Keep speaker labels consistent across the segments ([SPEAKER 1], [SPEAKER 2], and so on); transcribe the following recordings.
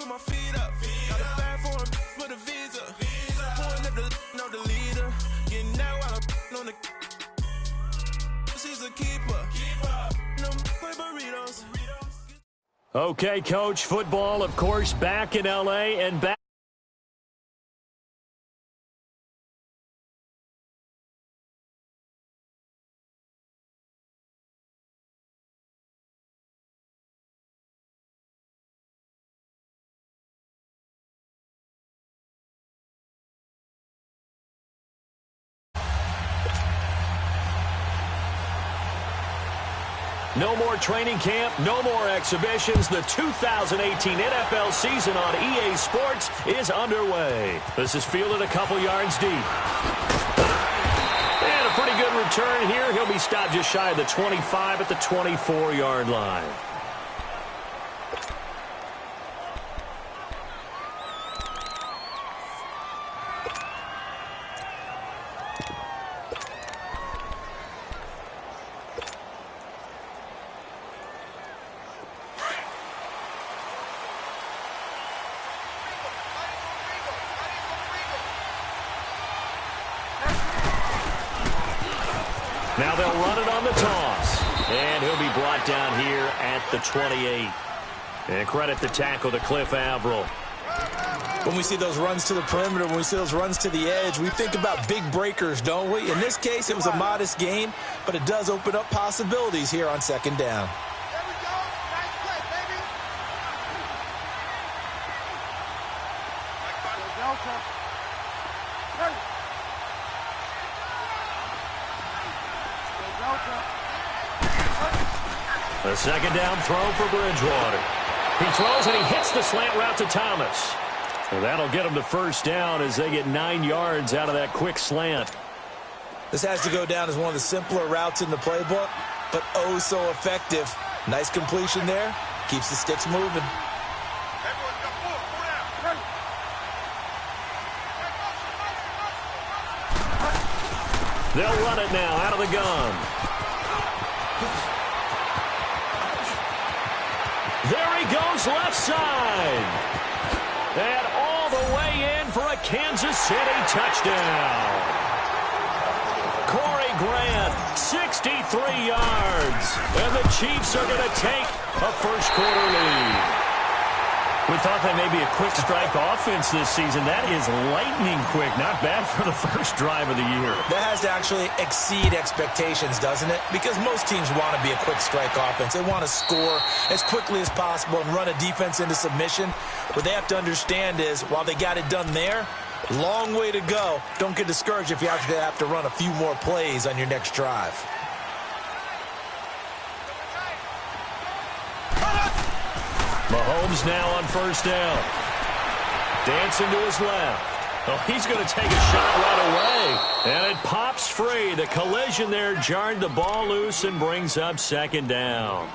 [SPEAKER 1] my feet up. Got a bag for him with a visa. Pouring up the leader. Getting that while I'm on the. She's a keeper. No burritos.
[SPEAKER 2] Okay, Coach, football, of course, back in L.A. and back. No more training camp, no more exhibitions. The 2018 NFL season on EA Sports is underway. This is fielded a couple yards deep. And a pretty good return here. He'll be stopped just shy of the 25 at the 24-yard line. Now they'll run it on the toss. And he'll be brought down here at the 28. And credit the tackle to Cliff Averill.
[SPEAKER 3] When we see those runs to the perimeter, when we see those runs to the edge, we think about big breakers, don't we? In this case, it was a modest gain, but it does open up possibilities here on second down.
[SPEAKER 4] There we go. Nice play, baby. Delta.
[SPEAKER 2] A second down throw for Bridgewater. He throws and he hits the slant route to Thomas. Well, that'll get him to first down as they get 9 yards out of that quick slant.
[SPEAKER 3] This has to go down as one of the simpler routes in the playbook, but oh so effective. Nice completion there. Keeps the sticks moving.
[SPEAKER 2] They'll run it now out of the gun. There he goes left side. And all the way in for a Kansas City touchdown. Corey Grant, 63 yards. And the Chiefs are going to take a first quarter lead. We thought that may be a quick strike offense this season. That is lightning quick. Not bad for the first drive of the year.
[SPEAKER 3] That has to actually exceed expectations, doesn't it? Because most teams want to be a quick strike offense. They want to score as quickly as possible and run a defense into submission. What they have to understand is, while they got it done there, long way to go. Don't get discouraged if you have to run a few more plays on your next drive.
[SPEAKER 2] Mahomes now on first down. Dancing to his left. Oh, he's going to take a shot right away. And it pops free. The collision there jarred the ball loose and brings up second down.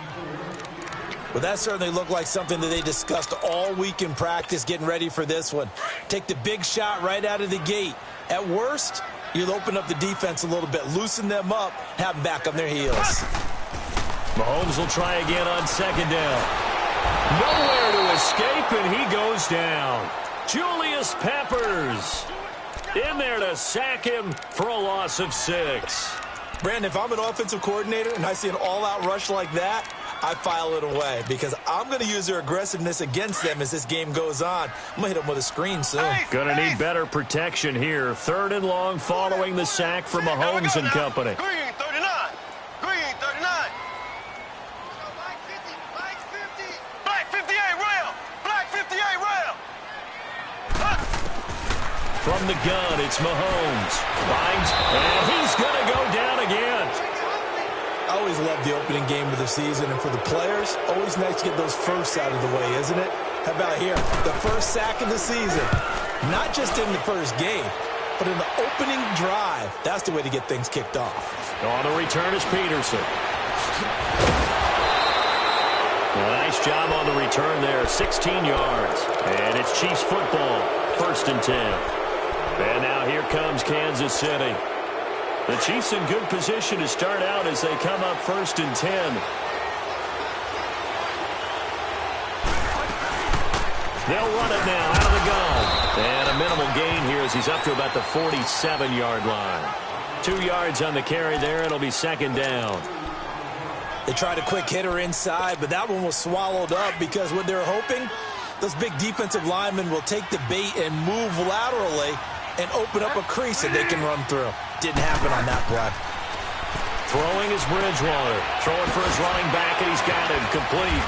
[SPEAKER 3] Well, that certainly looked like something that they discussed all week in practice getting ready for this one. Take the big shot right out of the gate. At worst, you'll open up the defense a little bit, loosen them up, have them back on their heels.
[SPEAKER 2] Mahomes will try again on second down. Nowhere to escape, and he goes down. Julius Peppers in there to sack him for a loss of 6.
[SPEAKER 3] Brandon, if I'm an offensive coordinator and I see an all-out rush like that, I file it away because I'm going to use their aggressiveness against them as this game goes on. I'm going to hit them with a screen soon.
[SPEAKER 2] Going to need better protection here. 3rd and long following the sack from Mahomes and company.
[SPEAKER 4] Green 39. Green 39. Black 58 rail. Black 58 rail.
[SPEAKER 2] From the gun, it's Mahomes. Finds, and he's going to go down again.
[SPEAKER 3] I always love the opening game of the season, and for the players, always nice to get those firsts out of the way, isn't it? How about here? The first sack of the season. Not just in the first game, but in the opening drive. That's the way to get things kicked off.
[SPEAKER 2] On the return is Peterson. Nice job on the return there. 16 yards. And it's Chiefs football. 1st and 10. And now here comes Kansas City. The Chiefs in good position to start out as they come up 1st and 10. They'll run it now out of the gun. And a minimal gain here as he's up to about the 47-yard line. 2 yards on the carry there. It'll be second down.
[SPEAKER 3] They tried a quick hitter inside, but that one was swallowed up because what they're hoping, those big defensive linemen will take the bait and move laterally and open up a crease that they can run through. Didn't happen on that play.
[SPEAKER 2] Throwing is Bridgewater. Throwing for his running back, and he's got him complete.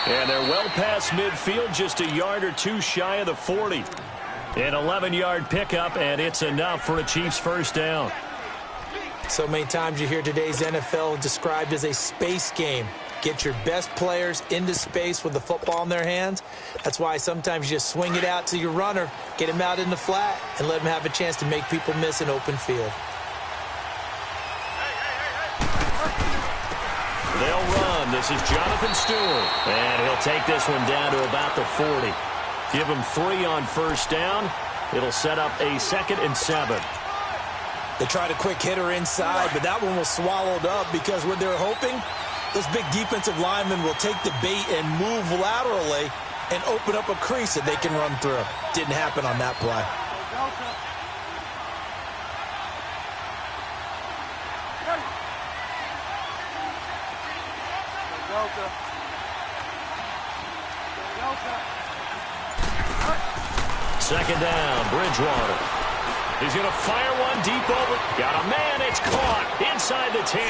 [SPEAKER 2] And they're well past midfield, just a yard or two shy of the 40. An 11-yard pickup, and it's enough for a Chiefs first down.
[SPEAKER 3] So many times you hear today's NFL described as a space game. Get your best players into space with the football in their hands. That's why sometimes you just swing it out to your runner, get him out in the flat, and let him have a chance to make people miss an open field.
[SPEAKER 2] They'll run. This is Jonathan Stewart. And he'll take this one down to about the 40. Give him 3 on first down. It'll set up a 2nd and 7.
[SPEAKER 3] They tried a quick hitter inside, but that one was swallowed up because what they're hoping, those big defensive linemen will take the bait and move laterally and open up a crease that they can run through. Didn't happen on that play.
[SPEAKER 2] Second down, Bridgewater. He's going to fire one deep over. Got a man. It's caught inside the 10.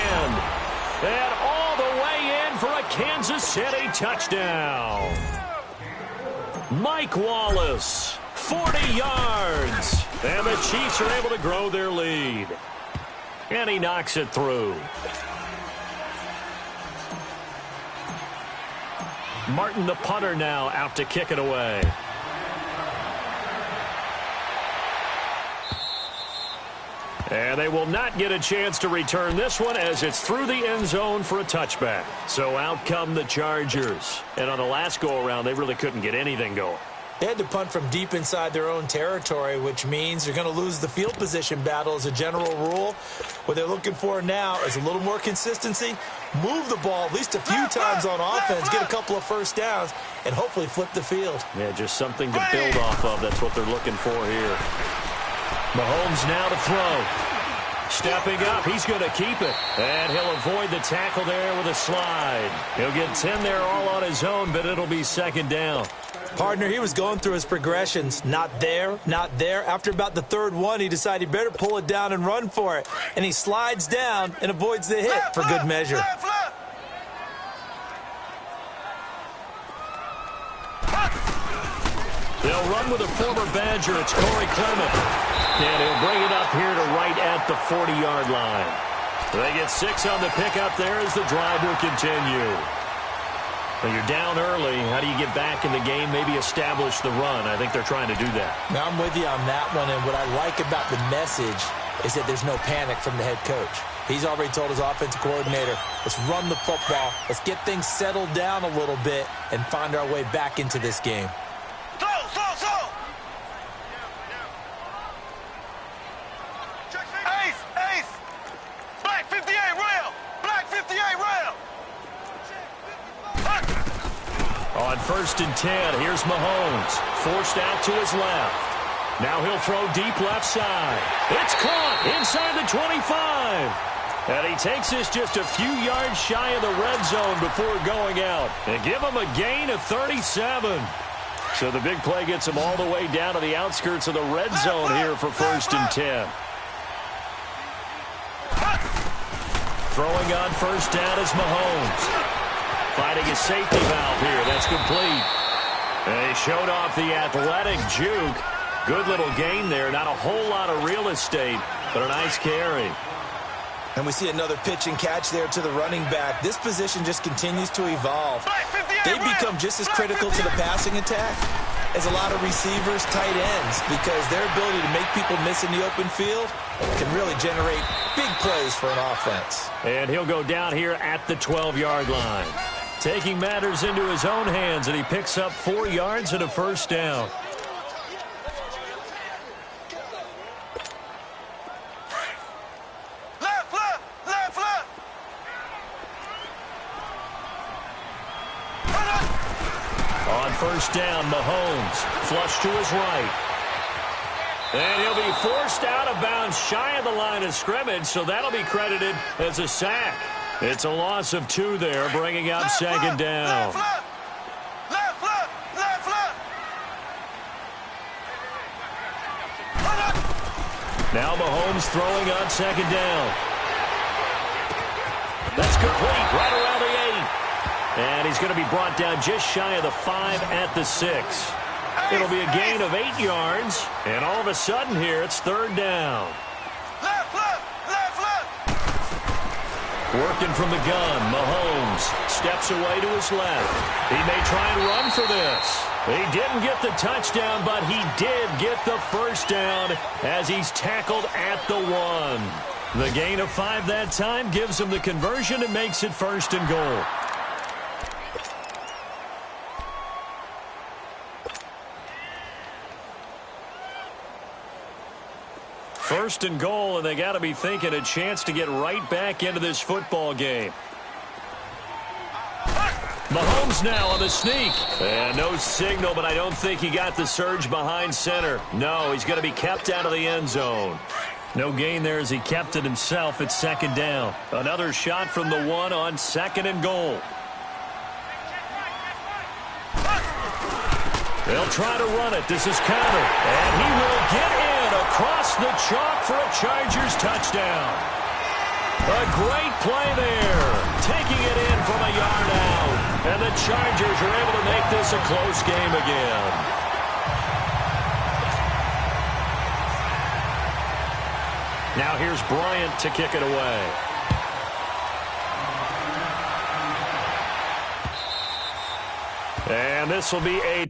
[SPEAKER 2] And all the way in for a Kansas City touchdown. Mike Wallace, 40 yards. And the Chiefs are able to grow their lead. And he knocks it through. Martin, the punter, now out to kick it away. And they will not get a chance to return this one as it's through the end zone for a touchback. So out come the Chargers. And on the last go-around, they really couldn't get anything going.
[SPEAKER 3] They had to punt from deep inside their own territory, which means they're going to lose the field position battle as a general rule. What they're looking for now is a little more consistency, move the ball at least a few times on offense, get a couple of first downs, and hopefully flip the field.
[SPEAKER 2] Yeah, just something to build off of. That's what they're looking for here. Mahomes now to throw. Stepping up, he's going to keep it. And he'll avoid the tackle there with a slide. He'll get 10 there all on his own, but it'll be second down.
[SPEAKER 3] Partner, he was going through his progressions. Not there, not there. After about the third one, he decided he better pull it down and run for it. And he slides down and avoids the hit for good measure.
[SPEAKER 2] They'll run with a former Badger. It's Corey Clement. And he'll bring it up here to right at the 40-yard line. They get 6 on the pickup there as the drive will continue. When you're down early, how do you get back in the game, maybe establish the run? I think they're trying to do that.
[SPEAKER 3] Now, I'm with you on that one, and what I like about the message is that there's no panic from the head coach. He's already told his offensive coordinator, let's run the football, let's get things settled down a little bit and find our way back into this game.
[SPEAKER 4] Ace! Black 58 rail! Black 58 rail!
[SPEAKER 2] On 1st and 10, here's Mahomes. Forced out to his left. Now he'll throw deep left side. It's caught inside the 25. And he takes this just a few yards shy of the red zone before going out. And give him a gain of 37. So the big play gets him all the way down to the outskirts of the red zone here for 1st and 10. Throwing on 1st down is Mahomes. Finding a safety valve here. That's complete. And he showed off the athletic juke. Good little gain there. Not a whole lot of real estate, but a nice carry.
[SPEAKER 3] And we see another pitch and catch there to the running back. This position just continues to evolve. They become just as critical to the passing attack as a lot of receivers, tight ends, because their ability to make people miss in the open field can really generate big plays for an offense.
[SPEAKER 2] And he'll go down here at the 12-yard line. Taking matters into his own hands, and he picks up 4 yards and a first down. On first down. Mahomes flush to his right. And he'll be forced out of bounds shy of the line of scrimmage, so that'll be credited as a sack. It's a loss of 2 there, bringing up second down.
[SPEAKER 4] Left foot.
[SPEAKER 2] Now Mahomes throwing on second down. That's complete right around the 8. And he's going to be brought down just shy of the 5 at the 6. It'll be a gain of 8 yards, and all of a sudden here, it's third down.
[SPEAKER 4] Left foot.
[SPEAKER 2] Working from the gun, Mahomes steps away to his left. He may try and run for this. He didn't get the touchdown, but he did get the first down as he's tackled at the 1. The gain of 5 that time gives him the conversion and makes it first and goal. First and goal, and they got to be thinking a chance to get right back into this football game. Mahomes now on the sneak. And no signal, but I don't think he got the surge behind center. No, he's going to be kept out of the end zone. No gain there as he kept it himself at second down. Another shot from the 1 on second and goal. They'll try to run it. This is counter. And he will get in across the chalk for a Chargers touchdown. A great play there. Taking it in from a yard out. And the Chargers are able to make this a close game again. Now here's Bryant to kick it away. And this will be a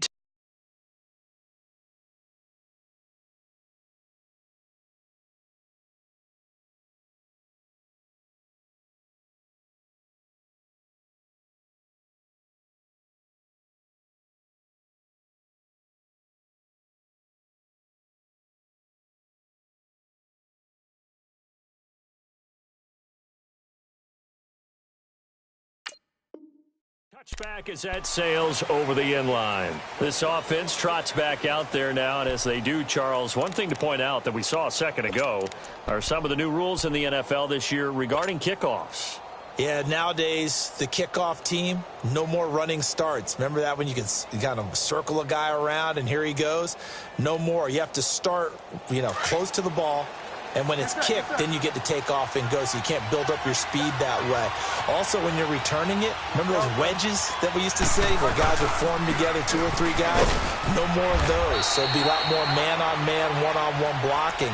[SPEAKER 2] touchback as that sails over the end line. This offense trots back out there now, and as they do, Charles, one thing to point out that we saw a second ago are some of the new rules in the NFL this year regarding kickoffs.
[SPEAKER 3] Yeah, nowadays, the kickoff team, no more running starts. Remember that when you can kind of circle a guy around and here he goes? No more. You have to start, close to the ball. And when it's kicked, then you get to take off and go, so you can't build up your speed that way. Also, when you're returning it, remember those wedges that we used to say where guys would form together, 2 or 3 guys? No more of those. So it'll be a lot more man-on-man, one-on-one blocking.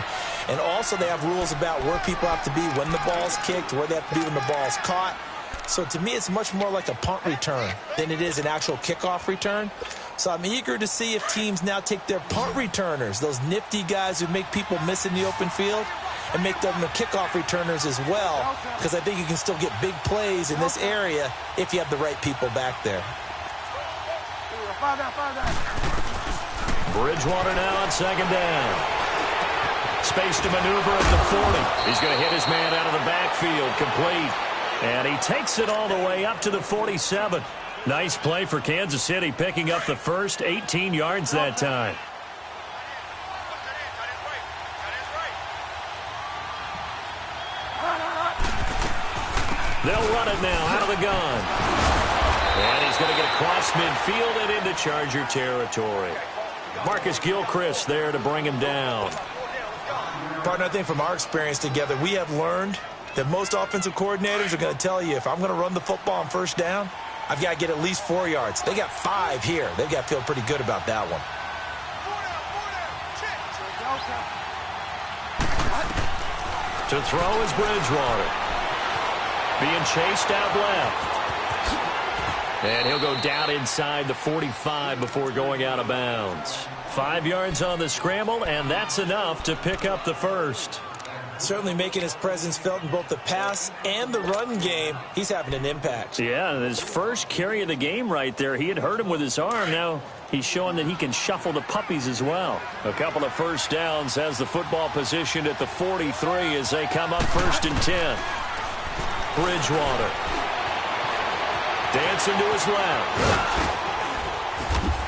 [SPEAKER 3] And also, they have rules about where people have to be when the ball's kicked, where they have to be when the ball's caught. So to me, it's much more like a punt return than it is an actual kickoff return. So I'm eager to see if teams now take their punt returners, those nifty guys who make people miss in the open field, and make them the kickoff returners as well, because I think you can still get big plays in this area if you have the right people back there.
[SPEAKER 2] Bridgewater now on second down. Space to maneuver at the 40. He's going to hit his man out of the backfield, complete. And he takes it all the way up to the 47. Nice play for Kansas City, picking up the first 18 yards that time. They'll run it now out of the gun. And he's going to get across midfield and into Charger territory. Marcus Gilchrist there to bring him down.
[SPEAKER 3] Partner, I think from our experience together, we have learned that most offensive coordinators are going to tell you, if I'm going to run the football on first down, I've got to get at least 4 yards. They got 5 here. They've got to feel pretty good about that one.
[SPEAKER 2] To throw is Bridgewater. Being chased out left. And he'll go down inside the 45 before going out of bounds. 5 yards on the scramble, and that's enough to pick up the first.
[SPEAKER 3] Certainly making his presence felt in both the pass and the run game. He's having an impact.
[SPEAKER 2] Yeah, his first carry of the game right there, he had hurt him with his arm. Now he's showing that he can shuffle the puppies as well. A couple of first downs, has the football positioned at the 43 as they come up 1st and 10. Bridgewater dancing to his left.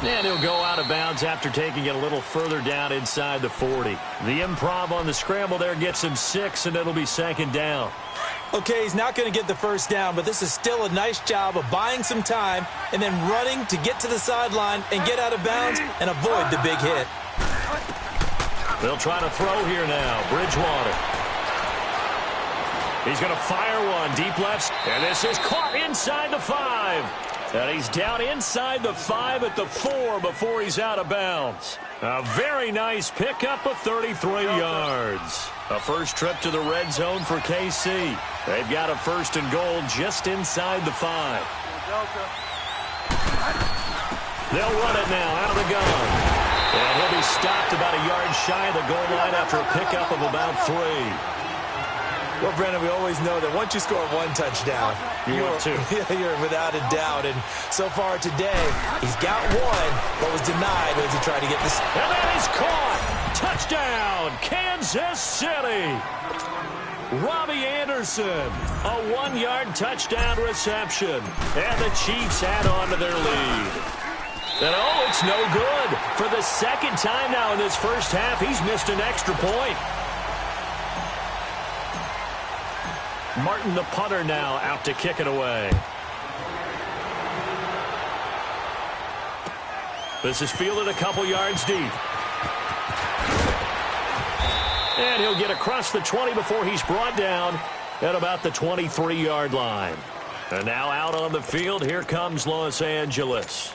[SPEAKER 2] And he'll go out of bounds after taking it a little further down inside the 40. The improv on the scramble there gets him 6, and it'll be second down.
[SPEAKER 3] Okay, he's not going to get the first down, but this is still a nice job of buying some time and then running to get to the sideline and get out of bounds and avoid the big hit.
[SPEAKER 2] They'll try to throw here now. Bridgewater. He's going to fire one deep left, and this is caught inside the 5. And he's down inside the 5 at the 4 before he's out of bounds. A very nice pickup of 33 yards. A first trip to the red zone for KC. They've got a first and goal just inside the 5. They'll run it now out of the gun. And he'll be stopped about a yard shy of the goal line after a pickup of about 3.
[SPEAKER 3] Well, Brendan, we always know that once you score one touchdown, you're without a doubt. And so far today, he's got one, but was denied as he tried to get this.
[SPEAKER 2] And that is caught. Touchdown, Kansas City. Robbie Anderson, a 1-yard touchdown reception. And the Chiefs add on to their lead. And it's no good. For the second time now in this first half, he's missed an extra point. Martin, the punter, now out to kick it away. This is fielded a couple yards deep. And he'll get across the 20 before he's brought down at about the 23-yard line. And now out on the field, here comes Los Angeles.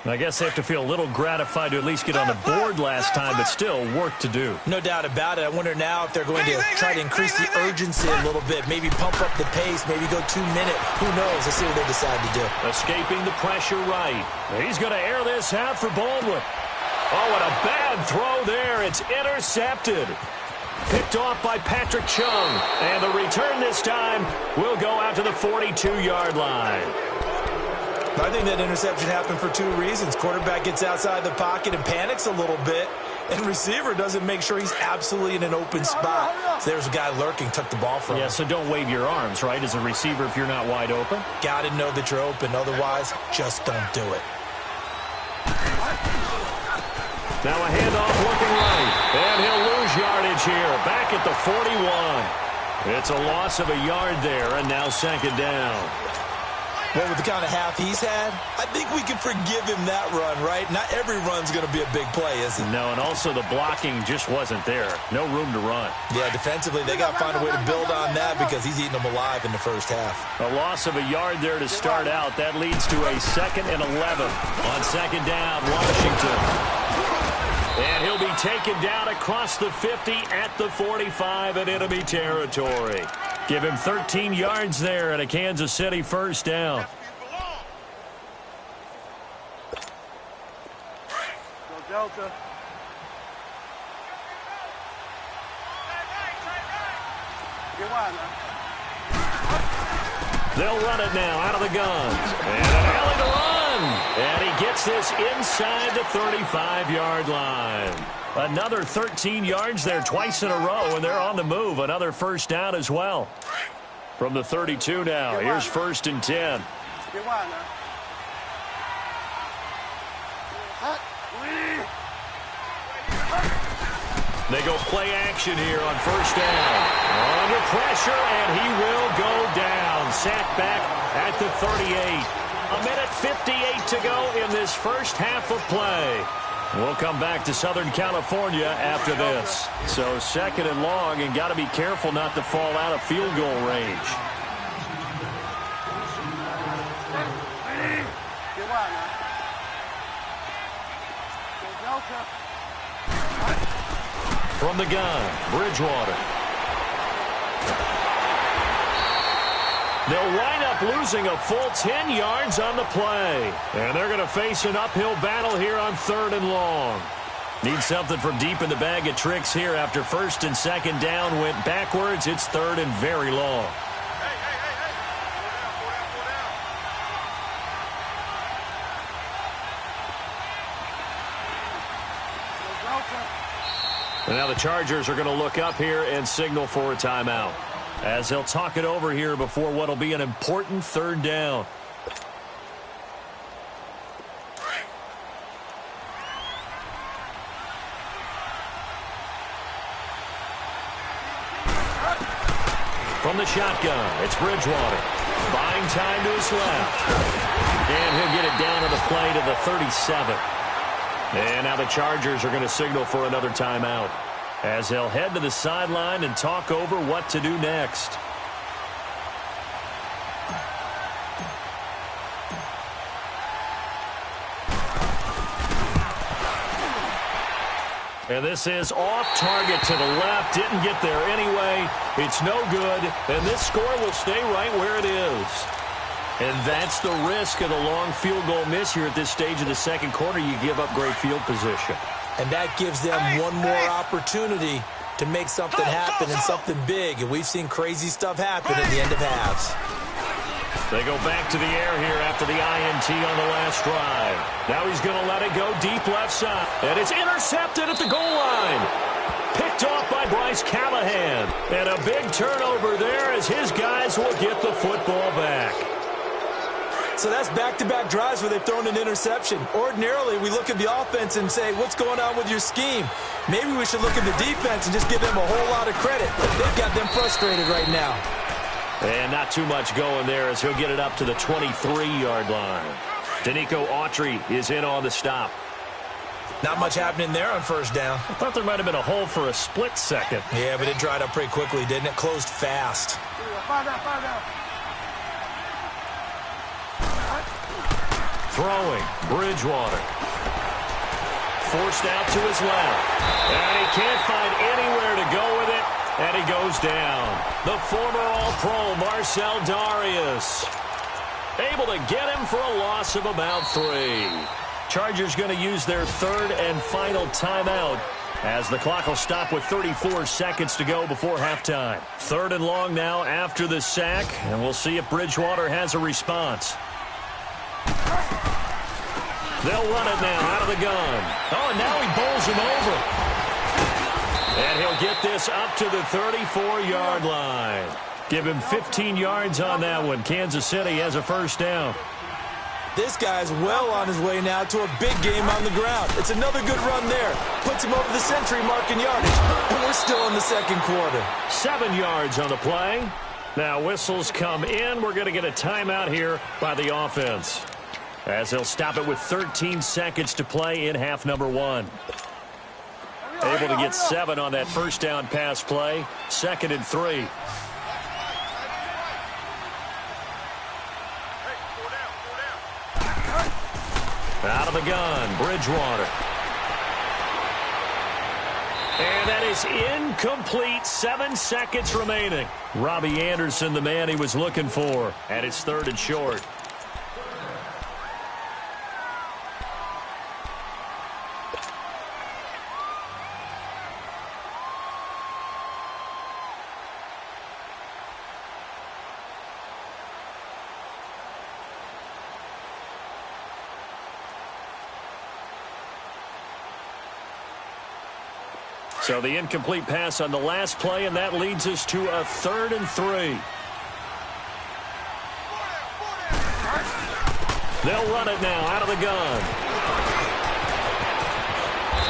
[SPEAKER 2] I guess they have to feel a little gratified to at least get on the board last time, but still work to do.
[SPEAKER 3] No doubt about it. I wonder now if they're going to try to increase the urgency a little bit, maybe pump up the pace, maybe go 2-minute. Who knows? Let's see what they decide to do.
[SPEAKER 2] Escaping the pressure right. He's going to air this out for Baldwin. Oh, and a bad throw there. It's intercepted. Picked off by Patrick Chung. And the return this time will go out to the 42-yard line.
[SPEAKER 3] I think that interception happened for 2 reasons. Quarterback gets outside the pocket and panics a little bit, and receiver doesn't make sure he's absolutely in an open spot. So there's a guy lurking, took the ball from him.
[SPEAKER 2] Yeah, so don't wave your arms, right, as a receiver if you're not wide open.
[SPEAKER 3] Got to know that you're open. Otherwise, just don't do it.
[SPEAKER 2] Now a handoff looking right, and he'll lose yardage here. Back at the 41. It's a loss of a yard there, and now second down.
[SPEAKER 3] Well, with the kind of half he's had, I think we can forgive him that run, right? Not every run's going to be a big play, is it?
[SPEAKER 2] No, and also the blocking just wasn't there. No room to run.
[SPEAKER 3] Yeah, defensively, they got to find a way to build on that because he's eating them alive in the first half.
[SPEAKER 2] A loss of a yard there to start out. That leads to a 2nd and 11 on second down, Washington. And he'll be taken down across the 50 at the 45 in enemy territory. Give him 13 yards there and a Kansas City first down.
[SPEAKER 4] Go Delta. Get wide now.
[SPEAKER 2] They'll run it now out of the guns. And an alley to run. And he gets this inside the 35-yard line. Another 13 yards there twice in a row, and they're on the move. Another first down as well. From the 32 now, here's 1st and 10.
[SPEAKER 4] Get wide now.
[SPEAKER 2] They go play action here on first down. Under pressure, and he will go down. Sacked back at the 38. A minute 58 to go in this first half of play. We'll come back to Southern California after this. So 2nd and long, and got to be careful not to fall out of field goal range.
[SPEAKER 4] Get wide now. Go Delta.
[SPEAKER 2] From the gun, Bridgewater. They'll wind up losing a full 10 yards on the play. And they're going to face an uphill battle here on 3rd and long. Need something from deep in the bag of tricks here after 1st and 2nd down went backwards. It's 3rd and very long. And now the Chargers are going to look up here and signal for a timeout, as they'll talk it over here before what will be an important 3rd down. From the shotgun, it's Bridgewater. Buying time to his left. And he'll get it down to the play to the 37. And now the Chargers are going to signal for another timeout, as they'll head to the sideline and talk over what to do next. And this is off target to the left. Didn't get there anyway. It's no good. And this score will stay right where it is. And that's the risk of the long field goal miss here at this stage of the second quarter. You give up great field position.
[SPEAKER 3] And that gives them one more opportunity to make something happen and something big. And we've seen crazy stuff happen at the end of halves.
[SPEAKER 2] They go back to the air here after the INT on the last drive. Now he's going to let it go deep left side. And it's intercepted at the goal line. Picked off by Bryce Callahan. And a big turnover there as his guys will get the football back.
[SPEAKER 3] So that's back-to-back drives where they've thrown an interception. Ordinarily, we look at the offense and say, what's going on with your scheme? Maybe we should look at the defense and just give them a whole lot of credit. They've got them frustrated right now.
[SPEAKER 2] And not too much going there as he'll get it up to the 23-yard line. Danico Autry is in on the stop.
[SPEAKER 3] Not much happening there on first down.
[SPEAKER 2] I thought there might have been a hole for a split second.
[SPEAKER 3] Yeah, but it dried up pretty quickly, didn't it? Closed fast.
[SPEAKER 2] Throwing, Bridgewater. Forced out to his left. And he can't find anywhere to go with it. And he goes down. The former All-Pro Marcel Darius. Able to get him for a loss of about 3. Chargers going to use their third and final timeout as the clock will stop with 34 seconds to go before halftime. Third and long now after the sack, and we'll see if Bridgewater has a response. They'll run it now out of the gun. Oh, and now he bowls him over. And he'll get this up to the 34-yard line. Give him 15 yards on that one. Kansas City has a first down.
[SPEAKER 3] This guy's well on his way now to a big game on the ground. It's another good run there. Puts him over the century mark in yardage. And we're still in the second quarter.
[SPEAKER 2] 7 yards on the play. Now whistles come in. We're going to get a timeout here by the offense, as they'll stop it with 13 seconds to play in half number 1. Able to get 7 on that first down pass play. 2nd and 3. Out of the gun, Bridgewater. And that is incomplete. 7 seconds remaining. Robbie Anderson, the man he was looking for. And it's 3rd and short. So the incomplete pass on the last play, and that leads us to a 3rd and 3. They'll run it now out of the gun.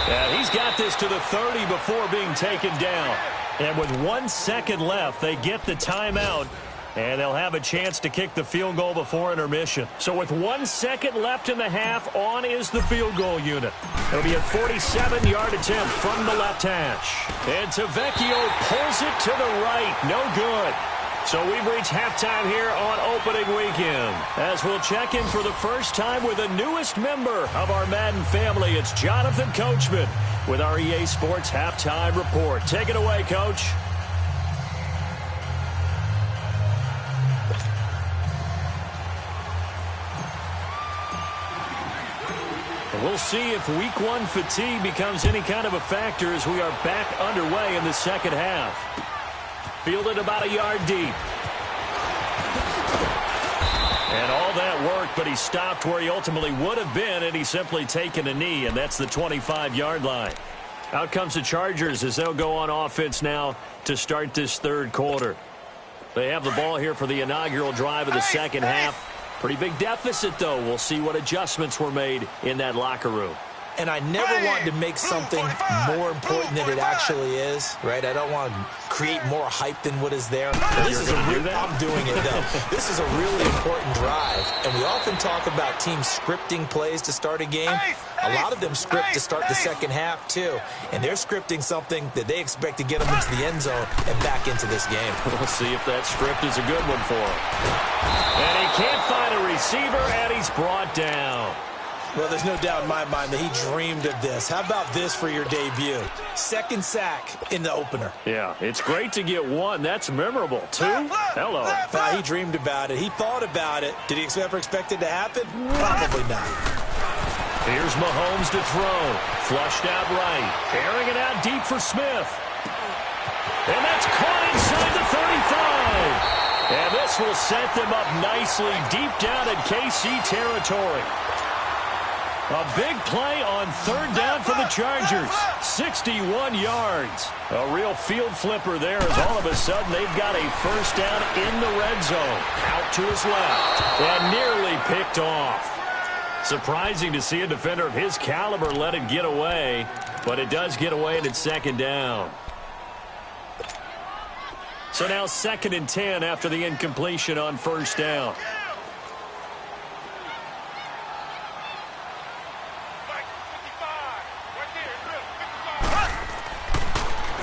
[SPEAKER 2] And he's got this to the 30 before being taken down. And with 1 second left, they get the timeout. And they'll have a chance to kick the field goal before intermission. So with 1 second left in the half, on is the field goal unit. It'll be a 47-yard attempt from the left hash. And Tavecchio pulls it to the right. No good. So we've reached halftime here on opening weekend, as we'll check in for the first time with the newest member of our Madden family. It's Jonathan Coachman with our EA Sports Halftime Report. Take it away, Coach. We'll see if week 1 fatigue becomes any kind of a factor as we are back underway in the second half. Fielded about a yard deep. And all that work, but he stopped where he ultimately would have been, and he's simply taken a knee, and that's the 25-yard line. Out comes the Chargers as they'll go on offense now to start this third quarter. They have the ball here for the inaugural drive of the second half. Pretty big deficit, though. We'll see what adjustments were made in that locker room.
[SPEAKER 3] And I never want to make something more important than it actually is, right? I don't want to create more hype than what is there.
[SPEAKER 2] This is
[SPEAKER 3] I'm doing it, though. This is a really important drive, and we often talk about teams scripting plays to start a game. A lot of them script to start the second half, too, and they're scripting something that they expect to get them into the end zone and back into this game.
[SPEAKER 2] We'll see if that script is a good one for him. And he can't find a receiver, and he's brought down.
[SPEAKER 3] Well, there's no doubt in my mind that he dreamed of this. How about this for your debut? Second sack in the opener.
[SPEAKER 2] Yeah, it's great to get one. That's memorable. Two? Hello.
[SPEAKER 3] He dreamed about it. He thought about it. Did he ever expect it to happen? Probably not.
[SPEAKER 2] Here's Mahomes to throw. Flushed out right. Airing it out deep for Smith. And that's caught inside the 35. And this will set them up nicely deep down in KC territory. A big play on third down for the Chargers. 61 yards. A real field flipper there as all of a sudden they've got a first down in the red zone. Out to his left. And nearly picked off. Surprising to see a defender of his caliber let it get away. But it does get away and it's second down. So now 2nd and 10 after the incompletion on first down.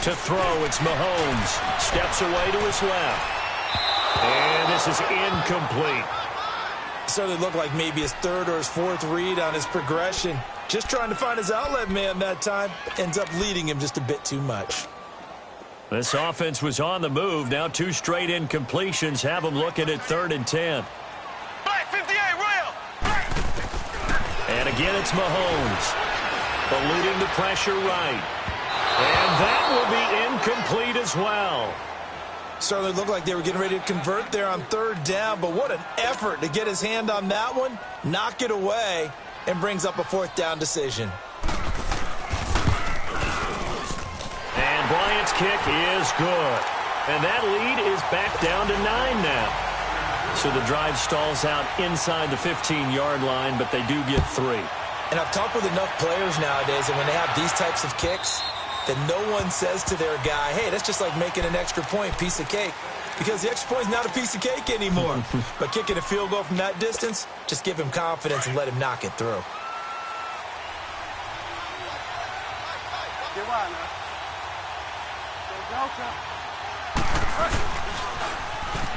[SPEAKER 2] To throw, it's Mahomes. Steps away to his left. And this is incomplete.
[SPEAKER 3] Certainly looked like maybe his third or his fourth read on his progression. Just trying to find his outlet man that time. Ends up leading him just a bit too much.
[SPEAKER 2] This offense was on the move. Now 2 straight incompletions have them looking at 3rd and 10.
[SPEAKER 4] Black 58, Royal.
[SPEAKER 2] And again, it's Mahomes. Eluding the pressure right. And that will be incomplete as well.
[SPEAKER 3] Certainly looked like they were getting ready to convert there on 3rd down, but what an effort to get his hand on that one, knock it away, and brings up a 4th down decision.
[SPEAKER 2] And Bryant's kick is good. And that lead is back down to 9 now. So the drive stalls out inside the 15-yard line, but they do get 3.
[SPEAKER 3] And I've talked with enough players nowadays, and when they have these types of kicks, that no one says to their guy, hey, that's just like making an extra point, piece of cake. Because the extra point is not a piece of cake anymore. But kicking a field goal from that distance, just give him confidence and let him knock it through.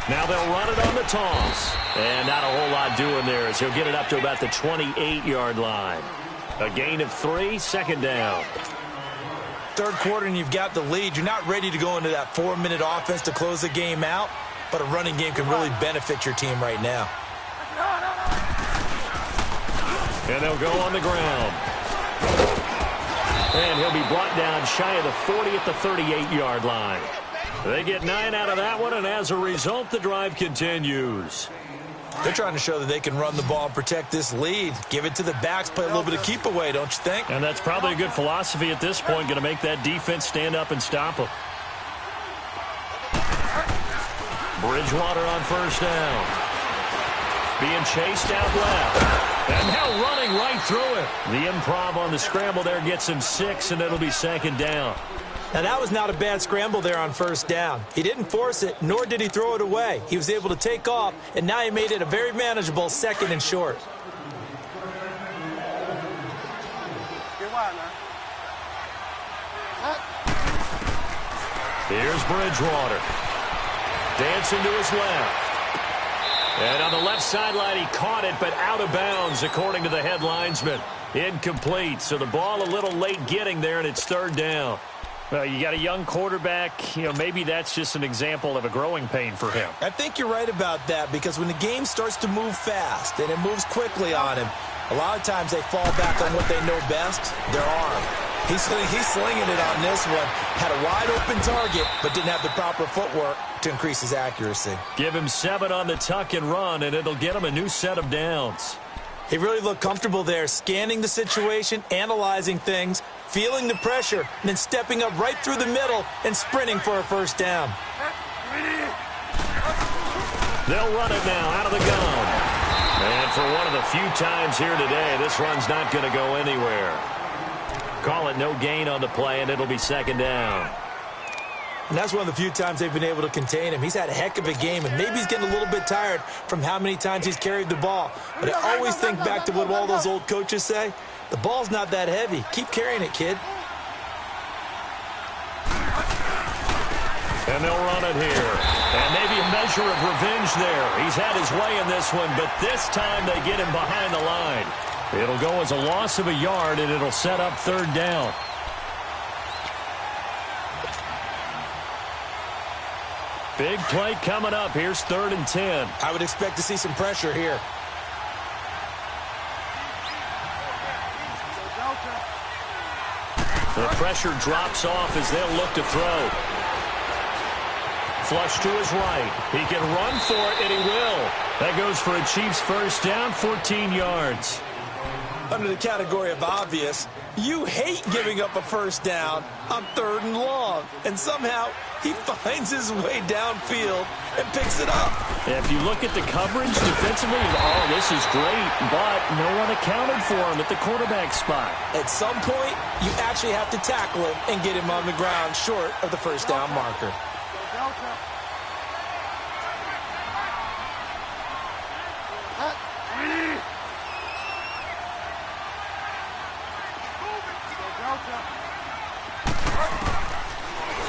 [SPEAKER 2] Now they'll run it on the toss. And not a whole lot doing there as he'll get it up to about the 28-yard line. A gain of 3, 2nd down.
[SPEAKER 3] 3rd quarter and you've got the lead. You're not ready to go into that 4-minute offense to close the game out, but a running game can really benefit your team right now.
[SPEAKER 2] And they'll go on the ground. And he'll be brought down shy of the 40 at the 38-yard line. They get 9 out of that one, and as a result, the drive continues.
[SPEAKER 3] They're trying to show that they can run the ball and protect this lead. Give it to the backs, play a little bit of keep away, don't you think?
[SPEAKER 2] And that's probably a good philosophy at this point, going to make that defense stand up and stop them. Bridgewater on first down. Being chased out left. And now running right through it. The improv on the scramble there gets him 6, and it'll be 2nd down.
[SPEAKER 3] Now, that was not a bad scramble there on first down. He didn't force it, nor did he throw it away. He was able to take off, and now he made it a very manageable 2nd and short.
[SPEAKER 2] Here's Bridgewater. Dancing to his left. And on the left sideline, he caught it, but out of bounds, according to the head linesman. Incomplete, so the ball a little late getting there, and it's 3rd down. Well, you got a young quarterback. You know, maybe that's just an example of a growing pain for him.
[SPEAKER 3] I think you're right about that, because when the game starts to move fast and it moves quickly on him, a lot of times they fall back on what they know best, their arm. He's slinging it on this one. Had a wide-open target, but didn't have the proper footwork to increase his accuracy.
[SPEAKER 2] Give him 7 on the tuck and run, and it'll get him a new set of downs.
[SPEAKER 3] He really looked comfortable there, scanning the situation, analyzing things, feeling the pressure, and then stepping up right through the middle and sprinting for a first down.
[SPEAKER 2] They'll run it now out of the gun. And for one of the few times here today, this run's not going to go anywhere. Call it no gain on the play, and it'll be 2nd down.
[SPEAKER 3] And that's one of the few times they've been able to contain him. He's had a heck of a game, and maybe he's getting a little bit tired from how many times he's carried the ball. But I always think back to what all those old coaches say. The ball's not that heavy. Keep carrying it, kid.
[SPEAKER 2] And they'll run it here. And maybe a measure of revenge there. He's had his way in this one, but this time they get him behind the line. It'll go as a loss of a yard, and it'll set up third down. Big play coming up. Here's 3rd and 10.
[SPEAKER 3] I would expect to see some pressure here.
[SPEAKER 2] The pressure drops off as they'll look to throw. Flush to his right. He can run for it, and he will. That goes for a Chiefs first down, 14 yards.
[SPEAKER 3] Under the category of obvious, you hate giving up a first down on 3rd and long. And somehow he finds his way downfield and picks it up.
[SPEAKER 2] If you look at the coverage defensively, oh, this is great, but no one accounted for him at the quarterback spot.
[SPEAKER 3] At some point, you actually have to tackle him and get him on the ground short of the first down marker.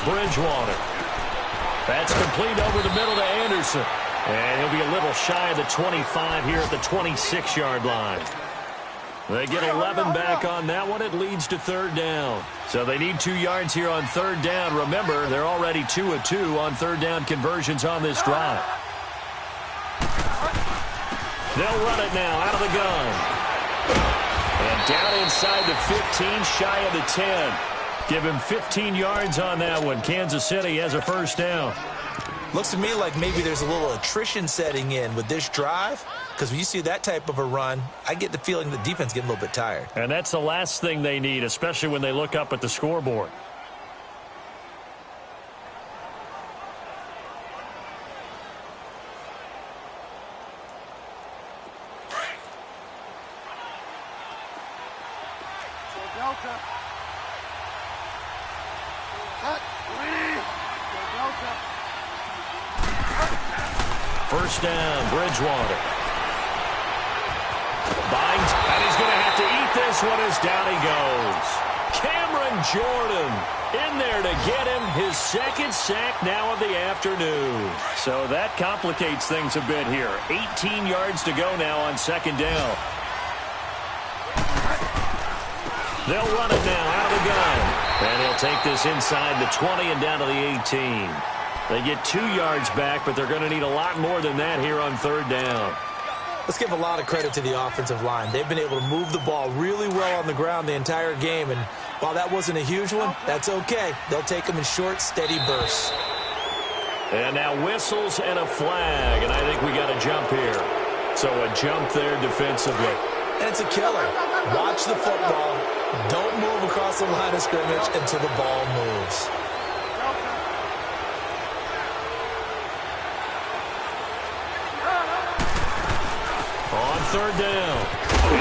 [SPEAKER 2] Bridgewater. That's complete over the middle to Anderson. And he'll be a little shy of the 25 here at the 26-yard line. They get 11 back on that one. It leads to 3rd down. So they need 2 yards here on 3rd down. Remember, they're already 2 of 2 on 3rd down conversions on this drive. They'll run it now out of the gun. And down inside the 15, shy of the 10. Give him 15 yards on that one. Kansas City has a first down.
[SPEAKER 3] Looks to me like maybe there's a little attrition setting in with this drive, because when you see that type of a run, I get the feeling the defense getting a little bit tired.
[SPEAKER 2] And that's the last thing they need, especially when they look up at the scoreboard. First down, Bridgewater. Binds, and he's going to have to eat this one as down he goes. Cameron Jordan in there to get him his 2nd sack now of the afternoon. So that complicates things a bit here. 18 yards to go now on 2nd down. They'll run it now out of the gun. And he'll take this inside the 20 and down to the 18. They get 2 yards back, but they're going to need a lot more than that here on 3rd down.
[SPEAKER 3] Let's give a lot of credit to the offensive line. They've been able to move the ball really well on the ground the entire game, and while that wasn't a huge one, that's okay. They'll take them in short, steady bursts.
[SPEAKER 2] And now whistles and a flag, and I think we got a jump here. So a jump there defensively.
[SPEAKER 3] And it's a killer. Watch the football. Don't move across the line of scrimmage until the ball moves.
[SPEAKER 2] On 3rd down,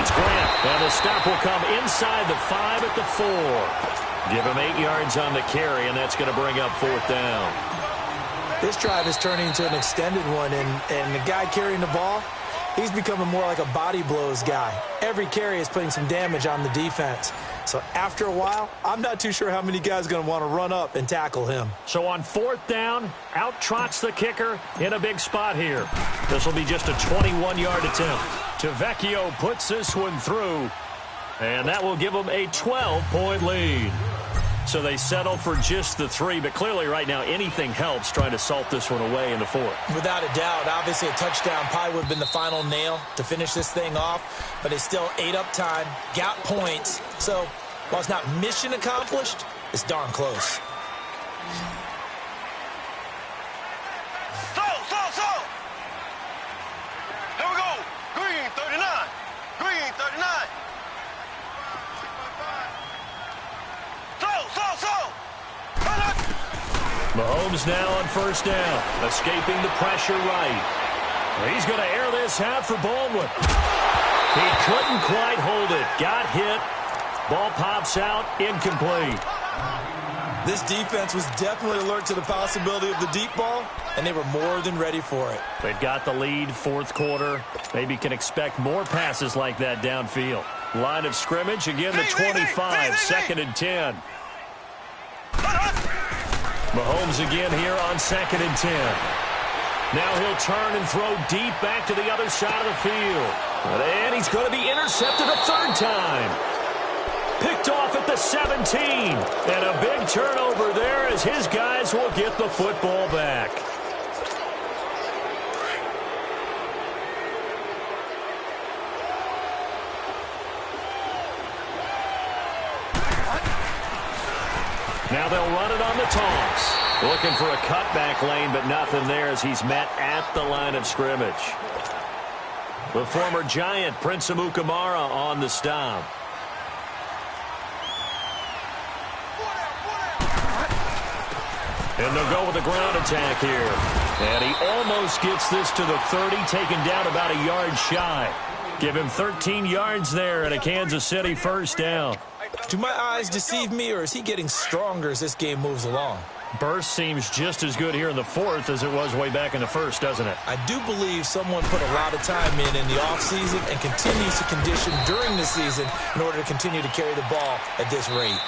[SPEAKER 2] it's Grant, and the stop will come inside the 5 at the 4. Give him 8 yards on the carry, and that's going to bring up 4th down.
[SPEAKER 3] This drive is turning into an extended one, and the guy carrying the ball, he's becoming more like a body blows guy. Every carry is putting some damage on the defense. So after a while, I'm not too sure how many guys are going to want to run up and tackle him.
[SPEAKER 2] So on 4th down, out trots the kicker in a big spot here. This will be just a 21-yard attempt. Tavecchio puts this one through, and that will give them a 12-point lead. So they settle for just the 3, but clearly right now anything helps trying to salt this one away in the 4th.
[SPEAKER 3] Without a doubt, obviously a touchdown probably would have been the final nail to finish this thing off, but it's still ate up time, got points. So while it's not mission accomplished, it's darn close.
[SPEAKER 4] So. Here we go. Green 39. Green 39.
[SPEAKER 2] Mahomes now on 1st down, escaping the pressure right. He's going to air this out for Baldwin. He couldn't quite hold it. Got hit. Ball pops out, incomplete.
[SPEAKER 3] This defense was definitely alert to the possibility of the deep ball, and they were more than ready for it.
[SPEAKER 2] They've got the lead, fourth quarter. Maybe can expect more passes like that downfield. Line of scrimmage, again the 25, second and 10. Mahomes again here on second and 10. Now he'll turn and throw deep back to the other side of the field. And he's going to be intercepted a third time. Picked off at the 17. And a big turnover there as his guys will get the football back. Now they'll run it on the toss. Looking for a cutback lane, but nothing there as he's met at the line of scrimmage. The former Giant, Prince Amukamara, on the stop. And they'll go with a ground attack here. And he almost gets this to the 30, taken down about a yard shy. Give him 13 yards there and a Kansas City first down.
[SPEAKER 3] Do my eyes deceive me, or is he getting stronger as this game moves along?
[SPEAKER 2] Burst seems just as good here in the fourth as it was way back in the first, doesn't it?
[SPEAKER 3] I do believe someone put a lot of time in the offseason and continues to condition during the season in order to continue to carry the ball at this rate.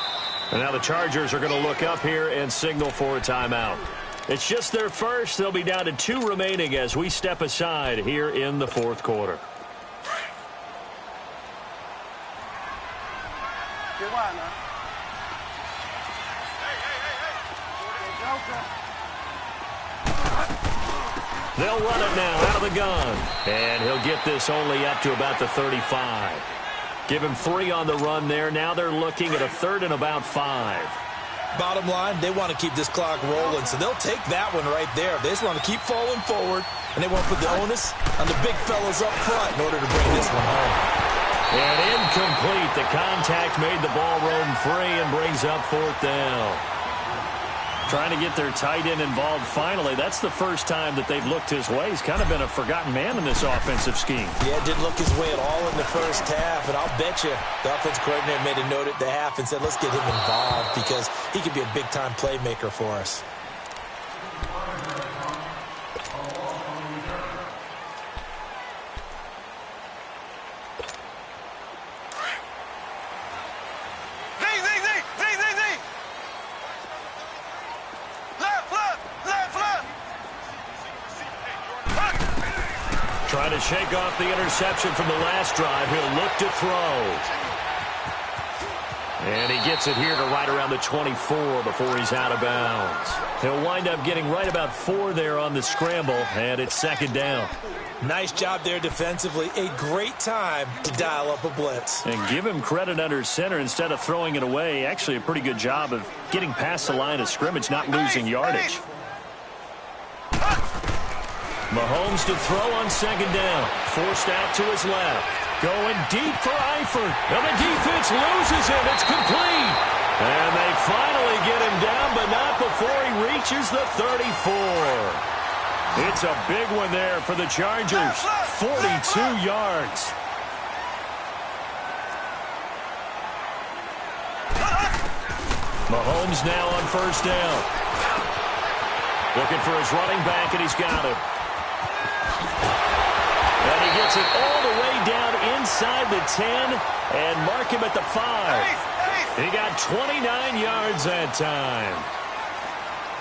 [SPEAKER 2] And now the Chargers are going to look up here and signal for a timeout. It's just their first. They'll be down to 2 remaining as we step aside here in the fourth quarter. They'll run it now out of the gun. And he'll get this only up to about the 35. Give him 3 on the run there. Now they're looking at a third and about 5.
[SPEAKER 3] Bottom line, they want to keep this clock rolling, so they'll take that one right there. They just want to keep falling forward, and they want to put the onus on the big fellas up front in order to bring this one home.
[SPEAKER 2] And incomplete. The contact made the ball roam free and brings up fourth down. Trying to get their tight end involved finally. That's the first time that they've looked his way. He's kind of been a forgotten man in this offensive scheme.
[SPEAKER 3] Yeah, didn't look his way at all in the first half, and I'll bet you the offense coordinator made a note at the half and said, let's get him involved because he could be a big-time playmaker for us.
[SPEAKER 2] Trying to shake off the interception from the last drive. He'll look to throw. And he gets it here to right around the 24 before he's out of bounds. He'll wind up getting right about 4 there on the scramble, and it's second down.
[SPEAKER 3] Nice job there defensively. A great time to dial up a blitz.
[SPEAKER 2] And give him credit under center instead of throwing it away. Actually a pretty good job of getting past the line of scrimmage, not losing yardage. Mahomes to throw on second down. Forced out to his left. Going deep for Eifert. And the defense loses him. It's complete. And they finally get him down, but not before he reaches the 34. It's a big one there for the Chargers. 42 yards. Mahomes now on first down. Looking for his running back, and he's got him. And he gets it all the way down inside the 10 and mark him at the 5. He got 29 yards that time.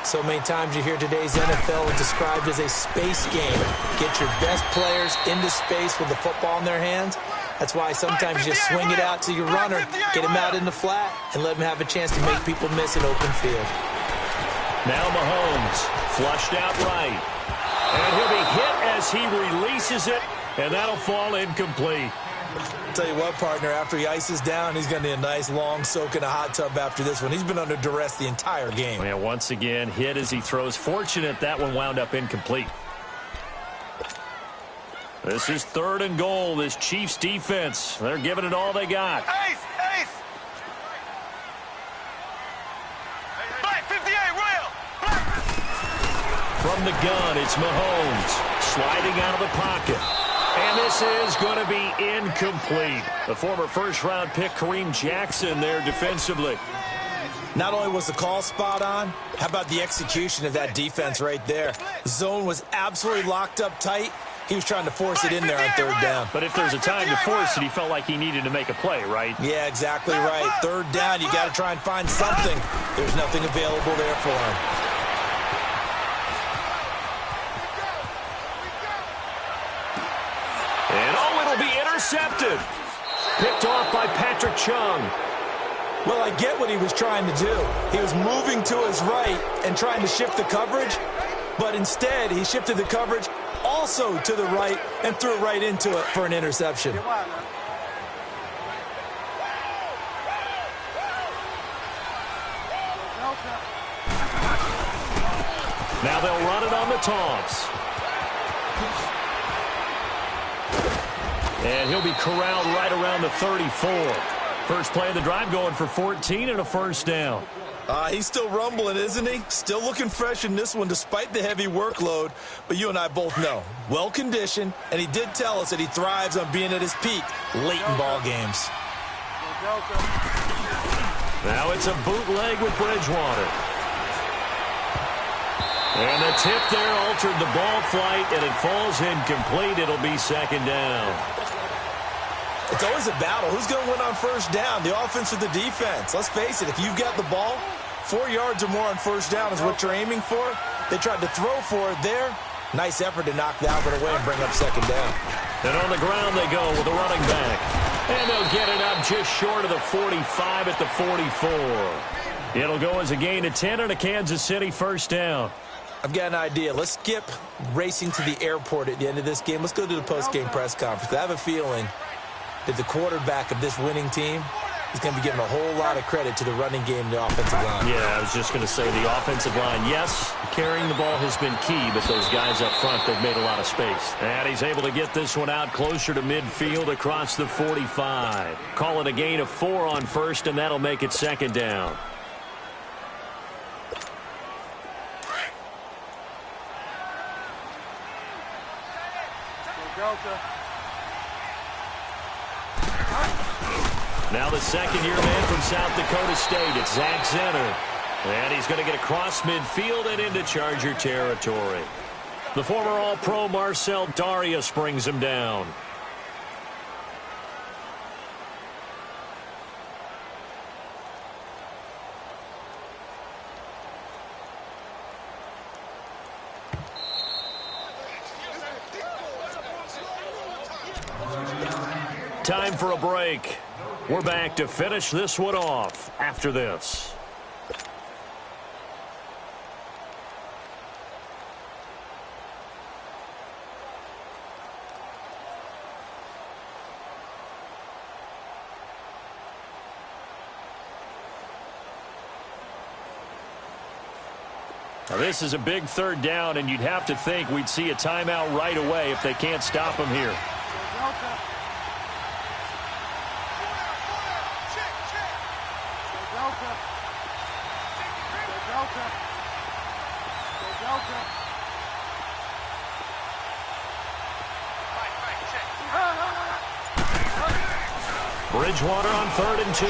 [SPEAKER 3] So many times you hear today's NFL described as a space game. Get your best players into space with the football in their hands. That's why sometimes you just swing it out to your runner, get him out in the flat, and let him have a chance to make people miss an open field.
[SPEAKER 2] Now Mahomes flushed out right. And he'll be hit as he releases it, and that'll fall incomplete.
[SPEAKER 3] I'll tell you what, partner, after he ices down, he's going to need a nice long soak in a hot tub after this one. He's been under duress the entire game.
[SPEAKER 2] And once again, hit as he throws. Fortunate that one wound up incomplete. This is third and goal. This Chiefs defense, they're giving it all they got.
[SPEAKER 4] Ace! Black 58, Royal!
[SPEAKER 2] From the gun, it's Mahomes sliding out of the pocket. And this is going to be incomplete. The former first-round pick, Kareem Jackson, there defensively.
[SPEAKER 3] Not only was the call spot on, how about the execution of that defense right there? The zone was absolutely locked up tight. He was trying to force it in there on third down.
[SPEAKER 2] But if there's a time to force it, he felt like he needed to make a play, right?
[SPEAKER 3] Yeah, exactly right. Third down, you got to try and find something. There's nothing available there for him.
[SPEAKER 2] And it'll be intercepted. Picked off by Patrick Chung.
[SPEAKER 3] Well, I get what he was trying to do. He was moving to his right and trying to shift the coverage, but instead he shifted the coverage also to the right and threw it right into it for an interception.
[SPEAKER 2] Now they'll run it on the toss. And he'll be corralled right around the 34. First play of the drive going for 14 and a first down.
[SPEAKER 3] He's still rumbling, isn't he? Still looking fresh in this one despite the heavy workload. But you and I both know, well-conditioned, and he did tell us that he thrives on being at his peak late in ball games.
[SPEAKER 2] Now it's a bootleg with Bridgewater. And the tip there altered the ball flight, and it falls incomplete. It'll be second down.
[SPEAKER 3] It's always a battle. Who's going to win on first down, the offense or the defense? Let's face it, if you've got the ball, 4 yards or more on first down is what you're aiming for. They tried to throw for it there. Nice effort to knock that one away and bring up second down.
[SPEAKER 2] And on the ground they go with the running back. And they'll get it up just short of the 45 at the 44. It'll go as a gain of 10 and a Kansas City first down.
[SPEAKER 3] I've got an idea. Let's skip racing to the airport at the end of this game. Let's go to the post-game press conference. I have a feeling that the quarterback of this winning team is going to be given a whole lot of credit to the running game and the offensive line.
[SPEAKER 2] Yeah, I was just going to say the offensive line, yes, carrying the ball has been key, but those guys up front, they've made a lot of space. And he's able to get this one out closer to midfield across the 45. Call it a gain of 4 on first, and that'll make it second down. Now the second-year man from South Dakota State, it's Zach Zenner. And he's going to get across midfield and into Charger territory. The former All-Pro Marcel Darius brings him down. Time for a break. We're back to finish this one off after this. Now this is a big third down, and you'd have to think we'd see a timeout right away if they can't stop him here. Bridgewater on 3rd and 2.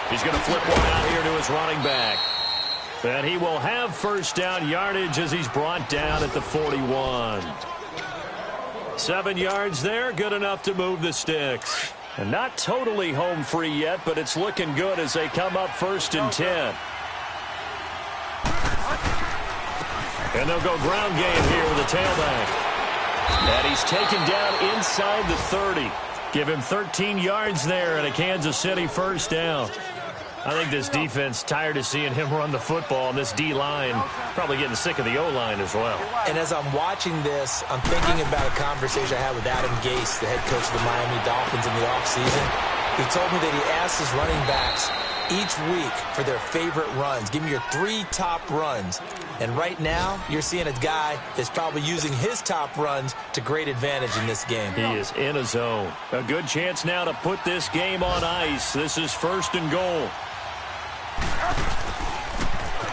[SPEAKER 2] He's going to flip one out here to his running back. And he will have first down yardage as he's brought down at the 41. 7 yards there, good enough to move the sticks. And not totally home free yet, but it's looking good as they come up 1st and 10. And they'll go ground game here with a tailback. And he's taken down inside the 30. Give him 13 yards there and a Kansas City first down. I think this defense tired of seeing him run the football, and this D-line probably getting sick of the O-line as well.
[SPEAKER 3] And as I'm watching this, I'm thinking about a conversation I had with Adam Gase, the head coach of the Miami Dolphins in the offseason. He told me that he asked his running backs each week for their favorite runs. Give me your 3 top runs. And right now, you're seeing a guy that's probably using his top runs to great advantage in this game.
[SPEAKER 2] He is in a zone. A good chance now to put this game on ice. This is 1st and goal.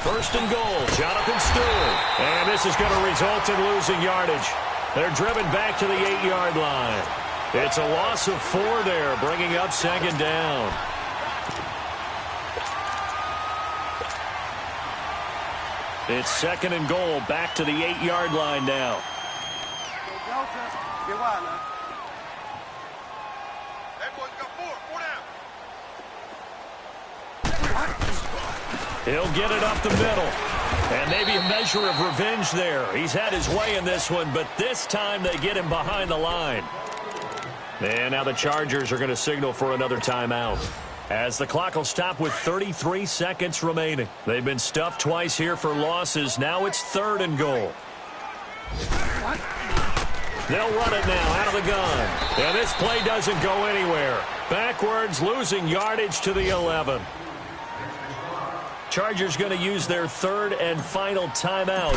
[SPEAKER 2] 1st and goal, Jonathan Stewart. And this is going to result in losing yardage. They're driven back to the 8-yard line. It's a loss of 4 there, bringing up 2nd down. It's 2nd and goal, back to the 8-yard line now. He'll get it up the middle. And maybe a measure of revenge there. He's had his way in this one, but this time they get him behind the line. And now the Chargers are going to signal for another timeout, as the clock will stop with 33 seconds remaining. They've been stuffed twice here for losses. Now it's 3rd and goal. They'll run it now out of the gun. And this play doesn't go anywhere. Backwards, losing yardage to the 11. Chargers going to use their 3rd and final timeout,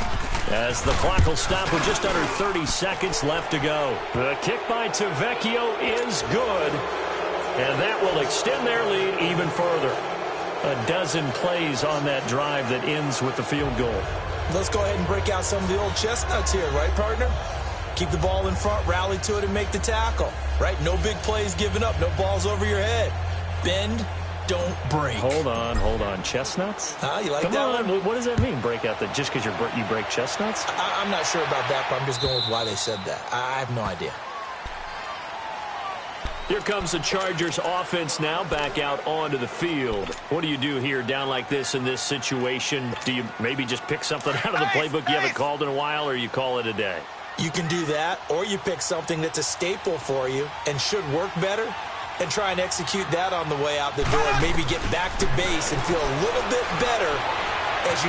[SPEAKER 2] as the clock will stop with just under 30 seconds left to go. The kick by Tavecchio is good, and that will extend their lead even further. A dozen plays on that drive that ends with the field goal.
[SPEAKER 3] Let's go ahead and break out some of the old chestnuts here, right, partner? Keep the ball in front, rally to it, and make the tackle, right? No big plays given up, no balls over your head. Bend, don't break.
[SPEAKER 2] Hold on. Chestnuts?
[SPEAKER 3] You like
[SPEAKER 2] Come
[SPEAKER 3] that
[SPEAKER 2] on.
[SPEAKER 3] one?
[SPEAKER 2] What does that mean, break out? Just because you break chestnuts?
[SPEAKER 3] I'm not sure about that, but I'm just going with why they said that. I have no idea.
[SPEAKER 2] Here comes the Chargers offense now back out onto the field. What do you do here down like this in this situation? Do you maybe just pick something out of the playbook you haven't called in a while, or you call it a day?
[SPEAKER 3] You can do that, or you pick something that's a staple for you and should work better, and try and execute that on the way out the door. Maybe get back to base and feel a little bit better as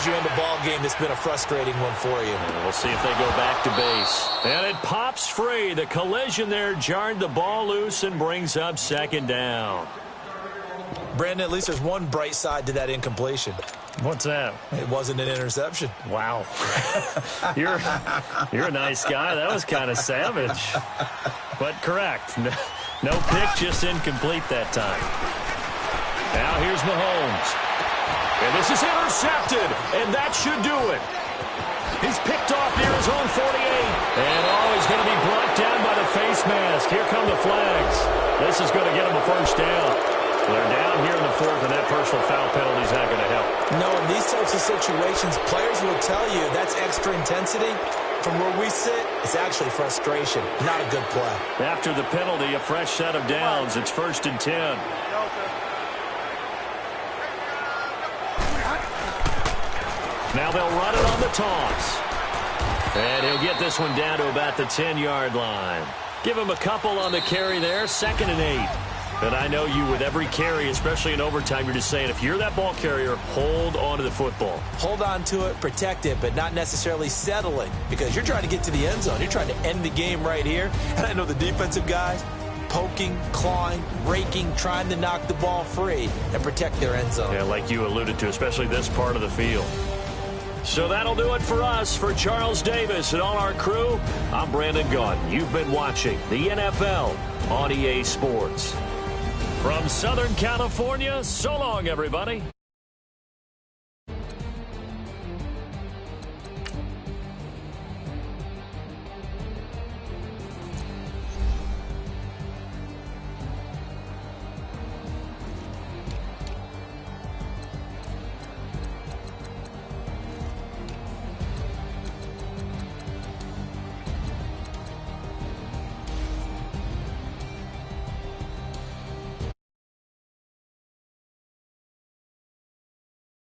[SPEAKER 3] you end a ball game that's been a frustrating one for you.
[SPEAKER 2] We'll see if they go back to base. And it pops free. The collision there jarred the ball loose and brings up 2nd down.
[SPEAKER 3] Brandon, at least there's one bright side to that incompletion.
[SPEAKER 2] What's that?
[SPEAKER 3] It wasn't an interception.
[SPEAKER 2] Wow. You're a nice guy. That was kind of savage. But correct. No pick, just incomplete that time. Now here's Mahomes. And this is intercepted, and that should do it. He's picked off near his own 48. And he's going to be brought down by the face mask. Here come the flags. This is going to get him a 1st down. They're down here in the 4th, and that personal foul penalty is not going to help.
[SPEAKER 3] No, in these types of situations, players will tell you that's extra intensity. From where we sit, it's actually frustration. Not a good play.
[SPEAKER 2] After the penalty, a fresh set of downs. It's 1st and 10. Now they'll run it on the toss. And he'll get this one down to about the 10-yard line. Give him a couple on the carry there. 2nd and 8. And I know you, with every carry, especially in overtime, you're just saying, if you're that ball carrier, hold on to the football.
[SPEAKER 3] Hold on to it, protect it, but not necessarily settling, because you're trying to get to the end zone. You're trying to end the game right here. And I know the defensive guys poking, clawing, raking, trying to knock the ball free and protect their end zone.
[SPEAKER 2] Yeah, like you alluded to, especially this part of the field. So that'll do it for us. For Charles Davis and all our crew, I'm Brandon Gaudin. You've been watching the NFL on EA Sports. From Southern California, so long, everybody.